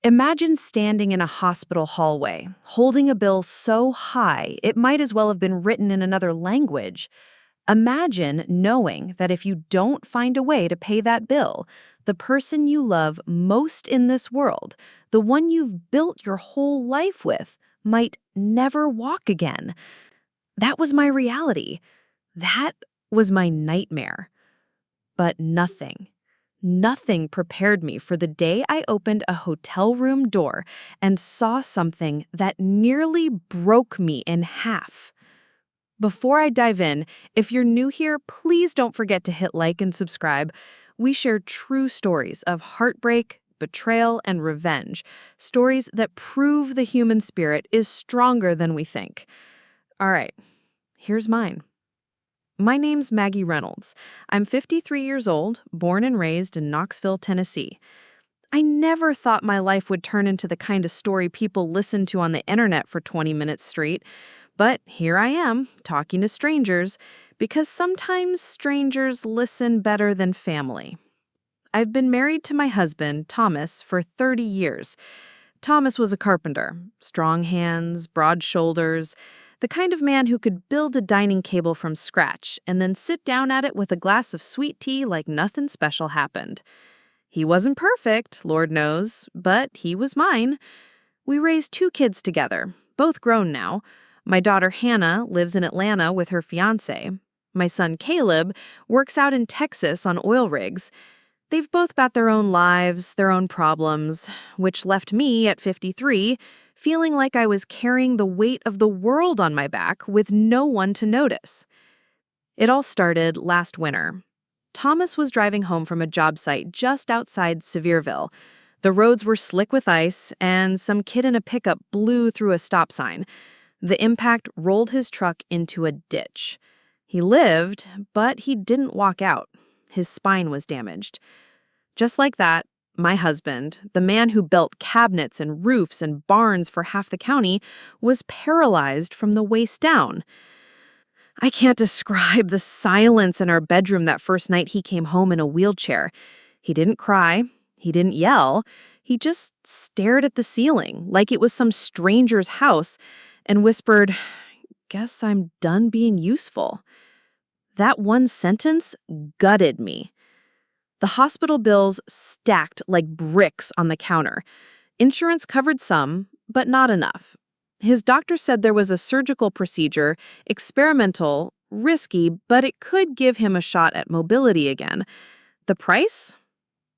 Imagine standing in a hospital hallway, holding a bill so high it might as well have been written in another language. Imagine knowing that if you don't find a way to pay that bill, the person you love most in this world, the one you've built your whole life with, might never walk again. That was my reality. That was my nightmare. But nothing prepared me for the day I opened a hotel room door and saw something that nearly broke me in half. Before I dive in, if you're new here, please don't forget to hit like and subscribe. We share true stories of heartbreak, betrayal, and revenge, stories that prove the human spirit is stronger than we think. All right, here's mine. My name's Maggie Reynolds. I'm 53 years old, born and raised in Knoxville, Tennessee. I never thought my life would turn into the kind of story people listen to on the internet for 20 minutes straight, but here I am, talking to strangers, because sometimes strangers listen better than family. I've been married to my husband, Thomas, for 30 years. Thomas was a carpenter, strong hands, broad shoulders, the kind of man who could build a dining table from scratch and then sit down at it with a glass of sweet tea like nothing special happened. He wasn't perfect, Lord knows, but he was mine. We raised 2 kids together, both grown now. My daughter Hannah lives in Atlanta with her fiancé. My son Caleb works out in Texas on oil rigs. They've both got their own lives, their own problems, which left me at 53 feeling like I was carrying the weight of the world on my back with no one to notice. It all started last winter. Thomas was driving home from a job site just outside Sevierville. The roads were slick with ice, and some kid in a pickup blew through a stop sign. The impact rolled his truck into a ditch. He lived, but he didn't walk out. His spine was damaged. Just like that, my husband, the man who built cabinets and roofs and barns for half the county, was paralyzed from the waist down. I can't describe the silence in our bedroom that first night he came home in a wheelchair. He didn't cry. He didn't yell. He just stared at the ceiling like it was some stranger's house and whispered, "Guess I'm done being useful." That one sentence gutted me. The hospital bills stacked like bricks on the counter. Insurance covered some, but not enough. His doctor said there was a surgical procedure, experimental, risky, but it could give him a shot at mobility again. The price?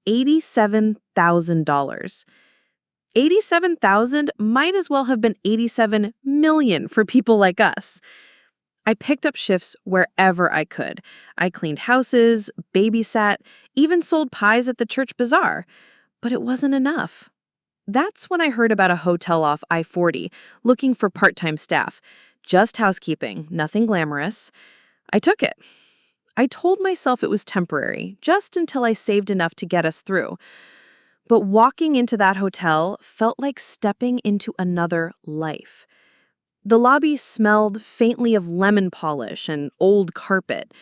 $87,000. $87,000 might as well have been $87 million for people like us. I picked up shifts wherever I could. I cleaned houses, babysat, even sold pies at the church bazaar. But it wasn't enough. That's when I heard about a hotel off I-40, looking for part-time staff. Just housekeeping, nothing glamorous. I took it. I told myself it was temporary, just until I saved enough to get us through. But walking into that hotel felt like stepping into another life. The lobby smelled faintly of lemon polish and old carpet.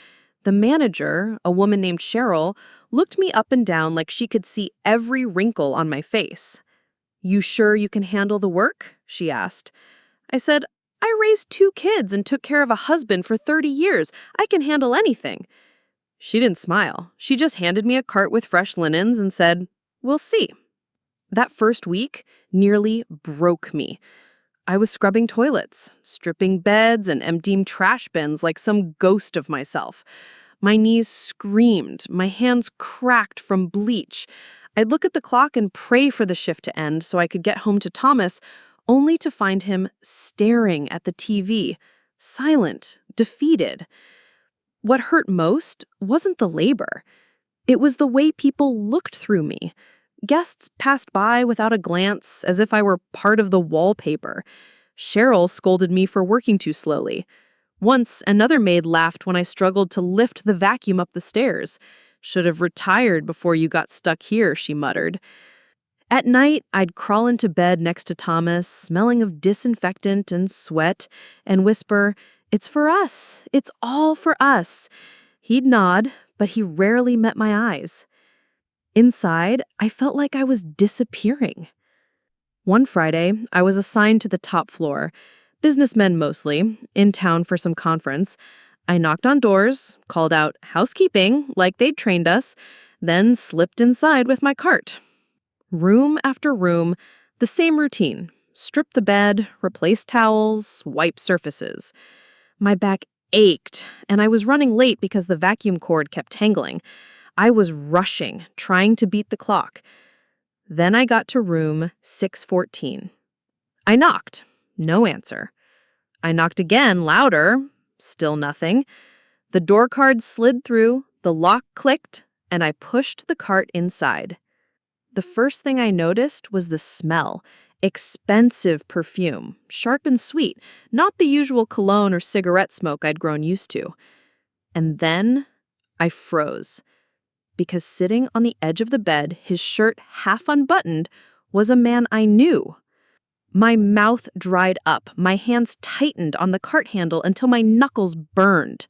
The manager, a woman named Cheryl, looked me up and down like she could see every wrinkle on my face. "You sure you can handle the work?" she asked. I said, "I raised 2 kids and took care of a husband for 30 years. I can handle anything." She didn't smile. She just handed me a cart with fresh linens and said, "We'll see." That first week nearly broke me. I was scrubbing toilets, stripping beds, and emptying trash bins like some ghost of myself. My knees screamed, my hands cracked from bleach. I'd look at the clock and pray for the shift to end so I could get home to Thomas, only to find him staring at the TV, silent, defeated. What hurt most wasn't the labor. It was the way people looked through me. Guests passed by without a glance, as if I were part of the wallpaper. Cheryl scolded me for working too slowly. Once, another maid laughed when I struggled to lift the vacuum up the stairs. "Should have retired before you got stuck here," she muttered. At night, I'd crawl into bed next to Thomas, smelling of disinfectant and sweat, and whisper, "It's for us. It's all for us." He'd nod, but he rarely met my eyes. Inside, I felt like I was disappearing. One Friday, I was assigned to the top floor, businessmen mostly, in town for some conference. I knocked on doors, called out housekeeping like they'd trained us, then slipped inside with my cart. Room after room, the same routine. Strip the bed, replace towels, wipe surfaces. My back ached, and I was running late because the vacuum cord kept tangling. I was rushing, trying to beat the clock. Then I got to room 614. I knocked. No answer. I knocked again, louder. Still nothing. The door card slid through, the lock clicked, and I pushed the cart inside. The first thing I noticed was the smell. Expensive perfume, sharp and sweet, not the usual cologne or cigarette smoke I'd grown used to. And then I froze, because sitting on the edge of the bed, his shirt half unbuttoned, was a man I knew. My mouth dried up, my hands tightened on the cart handle until my knuckles burned.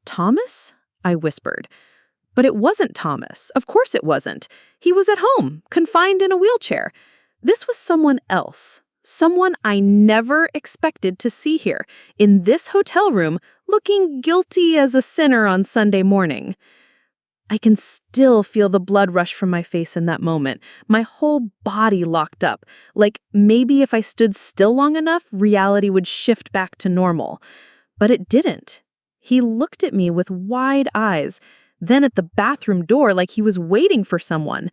"Thomas?" I whispered. But it wasn't Thomas. Of course it wasn't. He was at home, confined in a wheelchair. This was someone else. Someone I never expected to see here, in this hotel room, looking guilty as a sinner on Sunday morning. I can still feel the blood rush from my face in that moment. My whole body locked up, like maybe if I stood still long enough, reality would shift back to normal. But it didn't. He looked at me with wide eyes, then at the bathroom door like he was waiting for someone.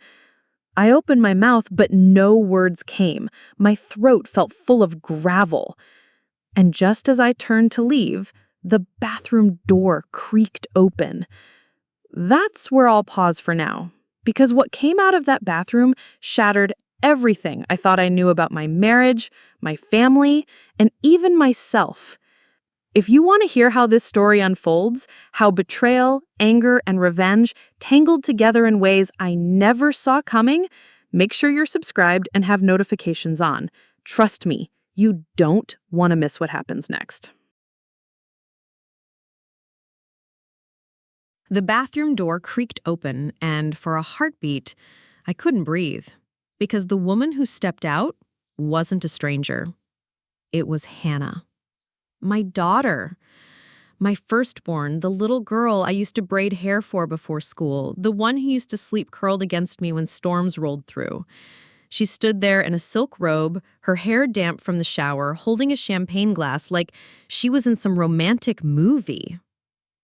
I opened my mouth, but no words came. My throat felt full of gravel. And just as I turned to leave, the bathroom door creaked open. That's where I'll pause for now, because what came out of that bathroom shattered everything I thought I knew about my marriage, my family, and even myself. If you want to hear how this story unfolds, how betrayal, anger, and revenge tangled together in ways I never saw coming, make sure you're subscribed and have notifications on. Trust me, you don't want to miss what happens next. The bathroom door creaked open, and for a heartbeat, I couldn't breathe, because the woman who stepped out wasn't a stranger. It was Hannah. My daughter. My firstborn, the little girl I used to braid hair for before school, the one who used to sleep curled against me when storms rolled through. She stood there in a silk robe, her hair damp from the shower, holding a champagne glass like she was in some romantic movie.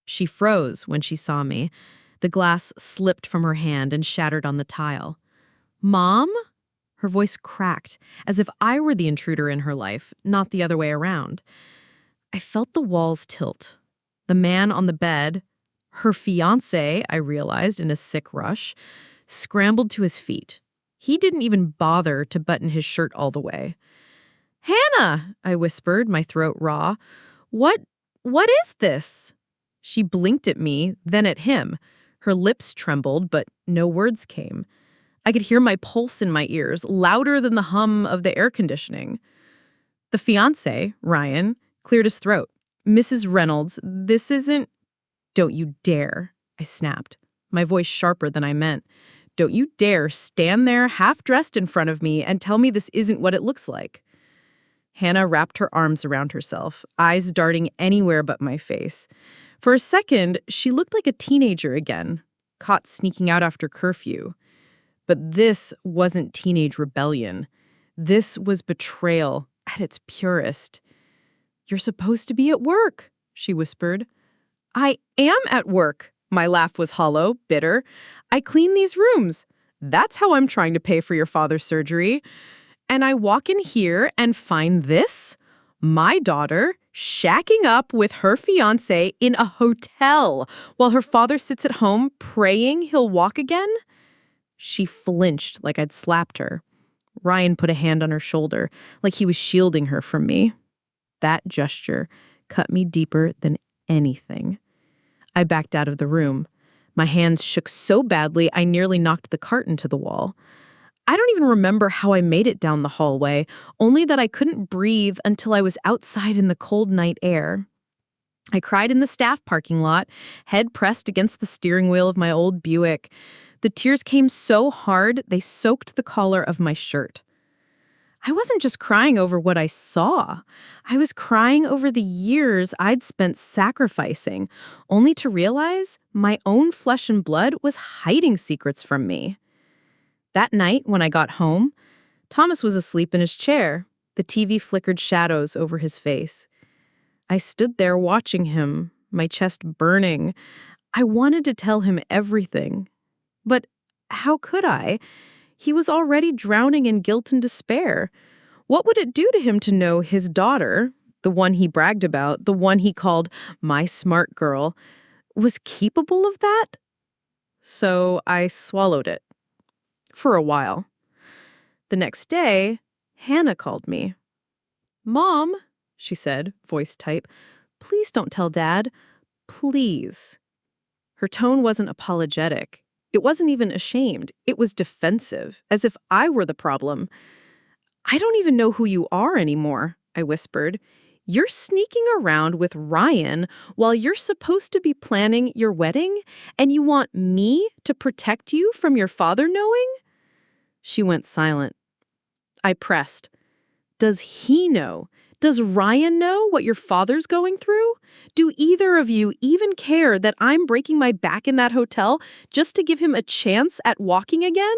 She froze when she saw me. The glass slipped from her hand and shattered on the tile. "Mom?" Her voice cracked, as if I were the intruder in her life, not the other way around. I felt the walls tilt. The man on the bed, her fiancé, I realized in a sick rush, scrambled to his feet. He didn't even bother to button his shirt all the way. "Hannah," I whispered, my throat raw. What is this?" She blinked at me, then at him. Her lips trembled, but no words came. I could hear my pulse in my ears, louder than the hum of the air conditioning. The fiancé, Ryan, cleared his throat. "Mrs. Reynolds, this isn't—" "Don't you dare," I snapped, my voice sharper than I meant. "Don't you dare stand there half-dressed in front of me and tell me this isn't what it looks like." Hannah wrapped her arms around herself, eyes darting anywhere but my face. For a second, she looked like a teenager again, caught sneaking out after curfew. But this wasn't teenage rebellion. This was betrayal at its purest. "You're supposed to be at work," she whispered. "I am at work." My laugh was hollow, bitter. "I clean these rooms. That's how I'm trying to pay for your father's surgery. And I walk in here and find this? My daughter shacking up with her fiancé in a hotel while her father sits at home praying he'll walk again?" She flinched like I'd slapped her. Ryan put a hand on her shoulder, like he was shielding her from me. That gesture cut me deeper than anything. I backed out of the room. My hands shook so badly I nearly knocked the cart into the wall. I don't even remember how I made it down the hallway, only that I couldn't breathe until I was outside in the cold night air. I cried in the staff parking lot, head pressed against the steering wheel of my old Buick. The tears came so hard they soaked the collar of my shirt. I wasn't just crying over what I saw. I was crying over the years I'd spent sacrificing, only to realize my own flesh and blood was hiding secrets from me. That night, when I got home, Thomas was asleep in his chair. The TV flickered shadows over his face. I stood there watching him, my chest burning. I wanted to tell him everything. But how could I? He was already drowning in guilt and despair. What would it do to him to know his daughter, the one he bragged about, the one he called my smart girl, was capable of that? So I swallowed it. For a while. The next day, Hannah called me. "Mom," she said, voice type, "please don't tell Dad. Please." Her tone wasn't apologetic. It wasn't even ashamed. It was defensive, as if I were the problem. "I don't even know who you are anymore," I whispered. "You're sneaking around with Ryan while you're supposed to be planning your wedding, and you want me to protect you from your father knowing?" She went silent. I pressed. "Does he know? Does Ryan know what your father's going through? Do either of you even care that I'm breaking my back in that hotel just to give him a chance at walking again?"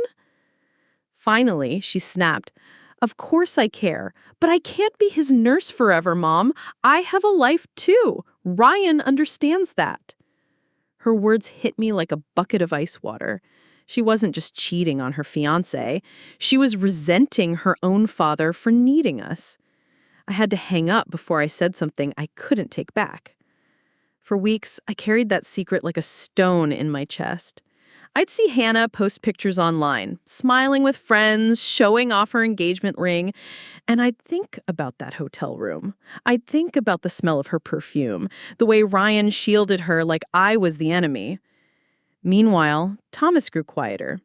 Finally, she snapped. "Of course I care, but I can't be his nurse forever, Mom. I have a life too. Ryan understands that." Her words hit me like a bucket of ice water. She wasn't just cheating on her fiancé. She was resenting her own father for needing us. I had to hang up before I said something I couldn't take back. For weeks, I carried that secret like a stone in my chest. I'd see Hannah post pictures online, smiling with friends, showing off her engagement ring, and I'd think about that hotel room. I'd think about the smell of her perfume, the way Ryan shielded her like I was the enemy. Meanwhile, Thomas grew quieter.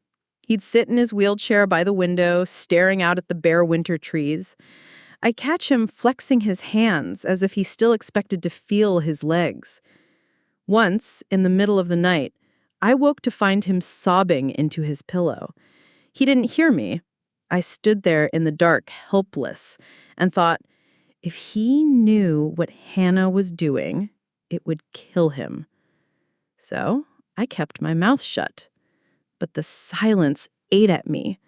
He'd sit in his wheelchair by the window, staring out at the bare winter trees. I catch him flexing his hands as if he still expected to feel his legs. Once, in the middle of the night, I woke to find him sobbing into his pillow. He didn't hear me. I stood there in the dark, helpless, and thought, if he knew what Hannah was doing, it would kill him. So I kept my mouth shut. But the silence ate at me.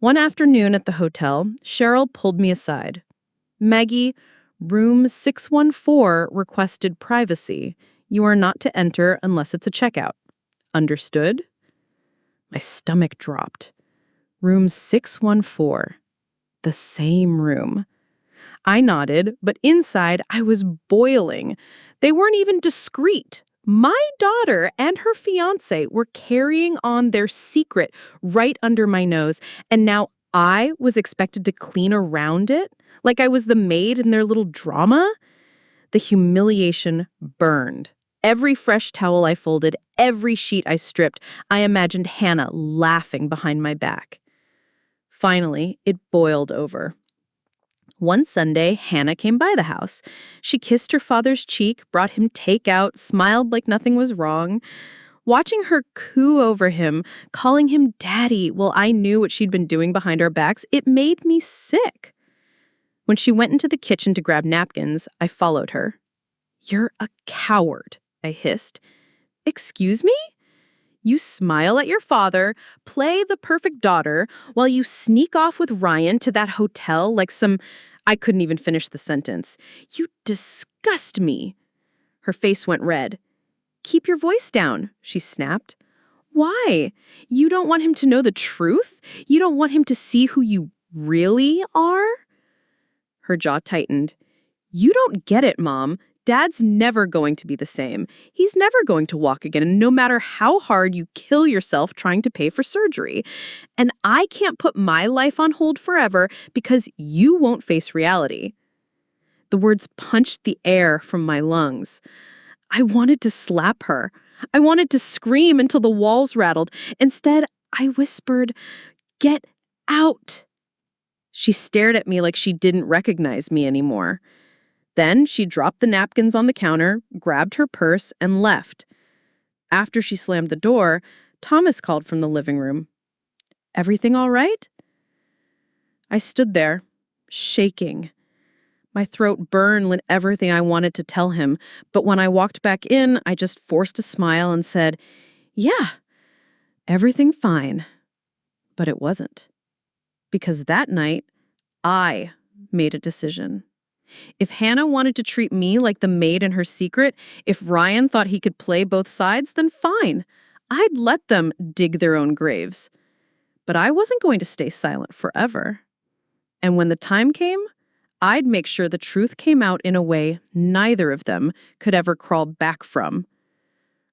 One afternoon at the hotel, Cheryl pulled me aside. "Maggie, room 614 requested privacy. You are not to enter unless it's a checkout. Understood?" My stomach dropped. Room 614. The same room. I nodded, but inside I was boiling. They weren't even discreet. My daughter and her fiancé were carrying on their secret right under my nose, and now I was expected to clean around it, like I was the maid in their little drama. The humiliation burned. Every fresh towel I folded, every sheet I stripped, I imagined Hannah laughing behind my back. Finally, it boiled over. One Sunday, Hannah came by the house. She kissed her father's cheek, brought him takeout, smiled like nothing was wrong. Watching her coo over him, calling him daddy while I knew what she'd been doing behind our backs, it made me sick. When she went into the kitchen to grab napkins, I followed her. "You're a coward," I hissed. "Excuse me? You smile at your father, play the perfect daughter, while you sneak off with Ryan to that hotel like some—" I couldn't even finish the sentence. "You disgust me." Her face went red. "Keep your voice down," she snapped. "Why? You don't want him to know the truth? You don't want him to see who you really are?" Her jaw tightened. "You don't get it, Mom. Dad's never going to be the same. He's never going to walk again, no matter how hard you kill yourself trying to pay for surgery. And I can't put my life on hold forever because you won't face reality." The words punched the air from my lungs. I wanted to slap her. I wanted to scream until the walls rattled. Instead, I whispered, "Get out." She stared at me like she didn't recognize me anymore. Then she dropped the napkins on the counter, grabbed her purse, and left. After she slammed the door, Thomas called from the living room. "Everything all right?" I stood there, shaking. My throat burned with everything I wanted to tell him, but when I walked back in, I just forced a smile and said, "Yeah, everything fine." But it wasn't. Because that night, I made a decision. If Hannah wanted to treat me like the maid in her secret, if Ryan thought he could play both sides, then fine. I'd let them dig their own graves. But I wasn't going to stay silent forever. And when the time came, I'd make sure the truth came out in a way neither of them could ever crawl back from.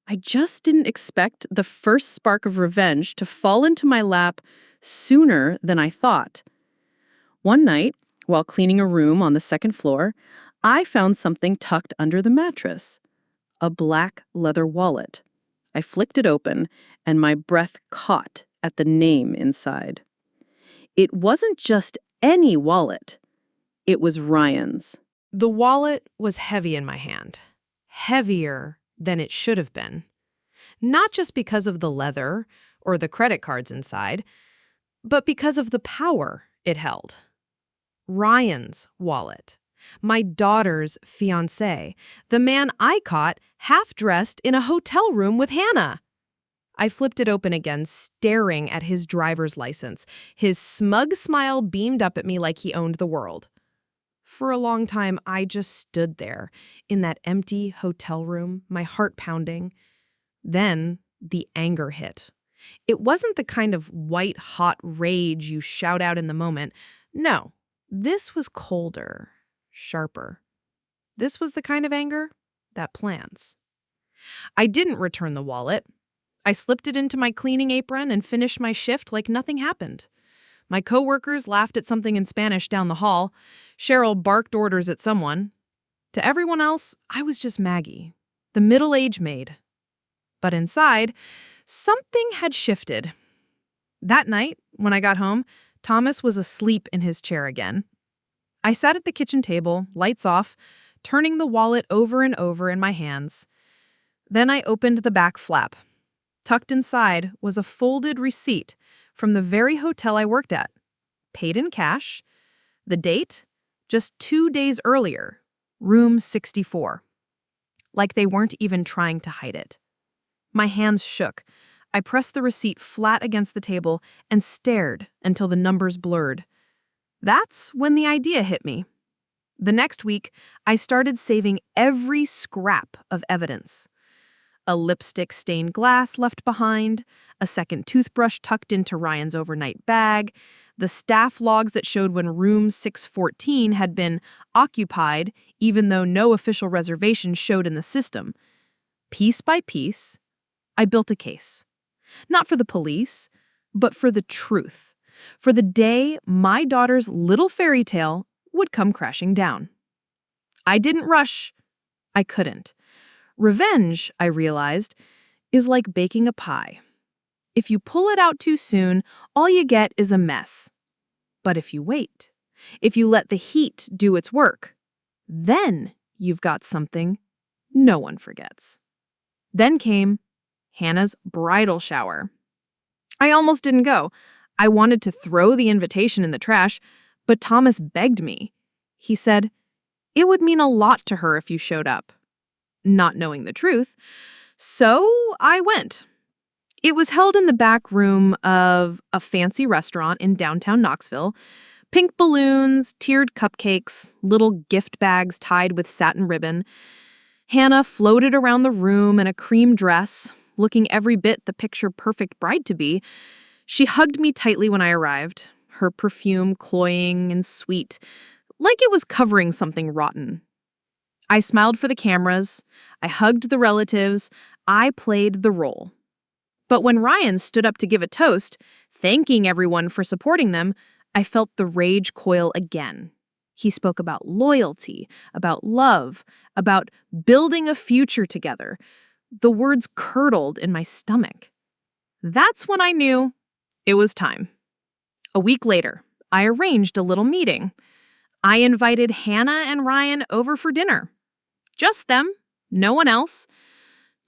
I just didn't expect the first spark of revenge to fall into my lap sooner than I thought. One night, while cleaning a room on the second floor, I found something tucked under the mattress. A black leather wallet. I flicked it open, and my breath caught at the name inside. It wasn't just any wallet. It was Ryan's. The wallet was heavy in my hand. Heavier than it should have been. Not just because of the leather or the credit cards inside, but because of the power it held. Ryan's wallet. My daughter's fiancé. The man I caught half-dressed in a hotel room with Hannah. I flipped it open again, staring at his driver's license. His smug smile beamed up at me like he owned the world. For a long time, I just stood there, in that empty hotel room, my heart pounding. Then, the anger hit. It wasn't the kind of white-hot rage you shout out in the moment. No, this was colder, sharper. This was the kind of anger that plans. I didn't return the wallet. I slipped it into my cleaning apron and finished my shift like nothing happened. My coworkers laughed at something in Spanish down the hall. Cheryl barked orders at someone. To everyone else, I was just Maggie, the middle-aged maid. But inside, something had shifted. That night, when I got home, Thomas was asleep in his chair again. I sat at the kitchen table, lights off, turning the wallet over and over in my hands. Then I opened the back flap. Tucked inside was a folded receipt from the very hotel I worked at. Paid in cash. The date? Just 2 days earlier. Room 64. Like they weren't even trying to hide it. My hands shook. I pressed the receipt flat against the table and stared until the numbers blurred. That's when the idea hit me. The next week, I started saving every scrap of evidence. A lipstick-stained glass left behind, a second toothbrush tucked into Ryan's overnight bag, the staff logs that showed when room 614 had been occupied, even though no official reservation showed in the system. Piece by piece, I built a case. Not for the police, but for the truth. For the day my daughter's little fairy tale would come crashing down. I didn't rush. I couldn't. Revenge, I realized, is like baking a pie. If you pull it out too soon, all you get is a mess. But if you wait, if you let the heat do its work, then you've got something no one forgets. Then came Hannah's bridal shower. I almost didn't go. I wanted to throw the invitation in the trash, but Thomas begged me. He said, it would mean a lot to her if you showed up. Not knowing the truth, so I went. It was held in the back room of a fancy restaurant in downtown Knoxville. Pink balloons, tiered cupcakes, little gift bags tied with satin ribbon. Hannah floated around the room in a cream dress, looking every bit the picture-perfect bride-to-be. She hugged me tightly when I arrived, her perfume cloying and sweet, like it was covering something rotten. I smiled for the cameras, I hugged the relatives, I played the role. But when Ryan stood up to give a toast, thanking everyone for supporting them, I felt the rage coil again. He spoke about loyalty, about love, about building a future together. The words curdled in my stomach. That's when I knew it was time. A week later, I arranged a little meeting. I invited Hannah and Ryan over for dinner. Just them, no one else.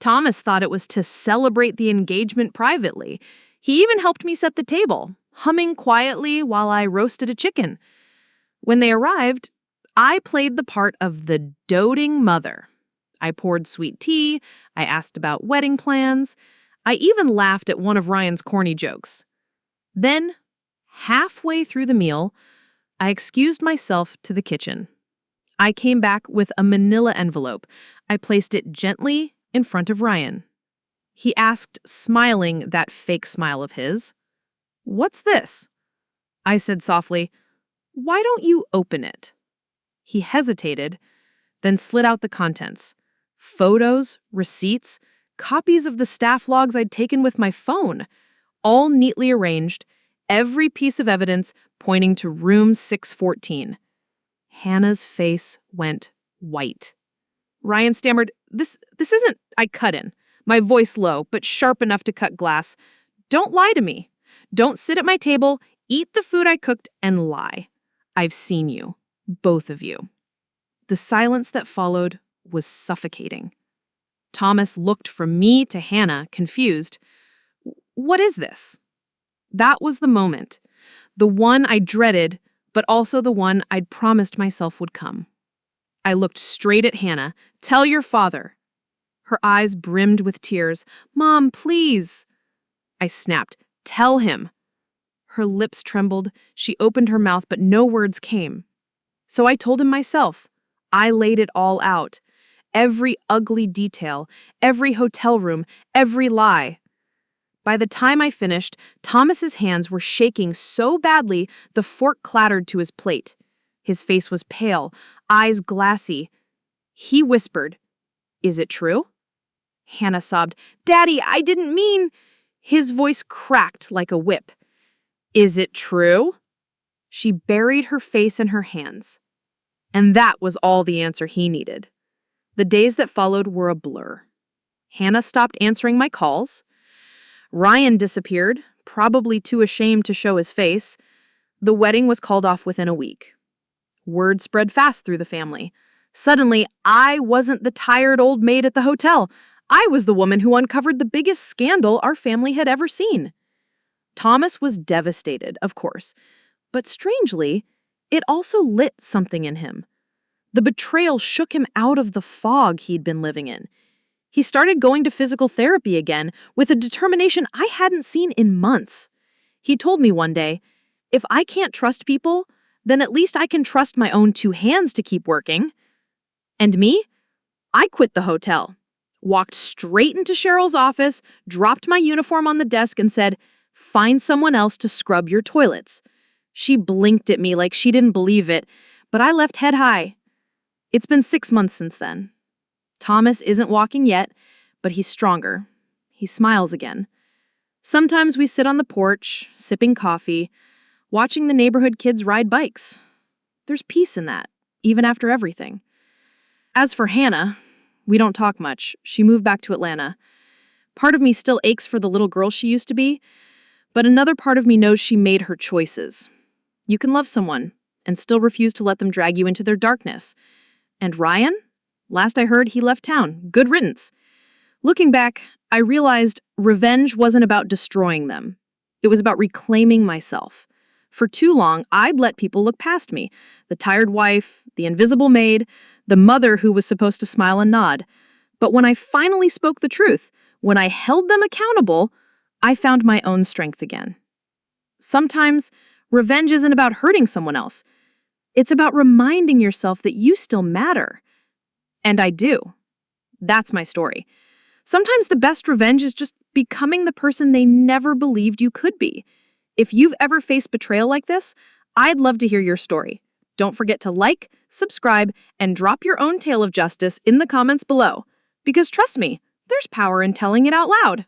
Thomas thought it was to celebrate the engagement privately. He even helped me set the table, humming quietly while I roasted a chicken. When they arrived, I played the part of the doting mother. I poured sweet tea, I asked about wedding plans, I even laughed at one of Ryan's corny jokes. Then, halfway through the meal, I excused myself to the kitchen. I came back with a manila envelope. I placed it gently in front of Ryan. He asked, smiling that fake smile of his, "What's this?" I said softly, "Why don't you open it?" He hesitated, then slid out the contents. Photos, receipts, copies of the staff logs I'd taken with my phone, all neatly arranged, every piece of evidence pointing to room 614. Hannah's face went white. Ryan stammered, This isn't, I cut in, my voice low, but sharp enough to cut glass. "Don't lie to me. Don't sit at my table, eat the food I cooked, and lie. I've seen you, both of you." The silence that followed was suffocating. Thomas looked from me to Hannah, confused. "What is this?" That was the moment. The one I dreaded, but also the one I'd promised myself would come. I looked straight at Hannah. "Tell your father." Her eyes brimmed with tears. "Mom, please." I snapped. "Tell him." Her lips trembled. She opened her mouth, but no words came. So I told him myself. I laid it all out. Every ugly detail, every hotel room, every lie. By the time I finished, Thomas's hands were shaking so badly the fork clattered to his plate. His face was pale, eyes glassy. He whispered, "Is it true?" Hannah sobbed, "Daddy, I didn't mean—" His voice cracked like a whip. "Is it true?" She buried her face in her hands. And that was all the answer he needed. The days that followed were a blur. Hannah stopped answering my calls. Ryan disappeared, probably too ashamed to show his face. The wedding was called off within a week. Word spread fast through the family. Suddenly, I wasn't the tired old maid at the hotel. I was the woman who uncovered the biggest scandal our family had ever seen. Thomas was devastated, of course, but strangely, it also lit something in him. The betrayal shook him out of the fog he'd been living in. He started going to physical therapy again with a determination I hadn't seen in months. He told me one day, "If I can't trust people, then at least I can trust my own two hands to keep working." And me? I quit the hotel, walked straight into Cheryl's office, dropped my uniform on the desk and said, "Find someone else to scrub your toilets." She blinked at me like she didn't believe it, but I left head high. It's been 6 months since then. Thomas isn't walking yet, but he's stronger. He smiles again. Sometimes we sit on the porch, sipping coffee, watching the neighborhood kids ride bikes. There's peace in that, even after everything. As for Hannah, we don't talk much. She moved back to Atlanta. Part of me still aches for the little girl she used to be, but another part of me knows she made her choices. You can love someone and still refuse to let them drag you into their darkness. And Ryan? Last I heard, he left town. Good riddance. Looking back, I realized revenge wasn't about destroying them. It was about reclaiming myself. For too long, I'd let people look past me. The tired wife, the invisible maid, the mother who was supposed to smile and nod. But when I finally spoke the truth, when I held them accountable, I found my own strength again. Sometimes, revenge isn't about hurting someone else. It's about reminding yourself that you still matter. And I do. That's my story. Sometimes the best revenge is just becoming the person they never believed you could be. If you've ever faced betrayal like this, I'd love to hear your story. Don't forget to like, subscribe, and drop your own tale of justice in the comments below. Because trust me, there's power in telling it out loud.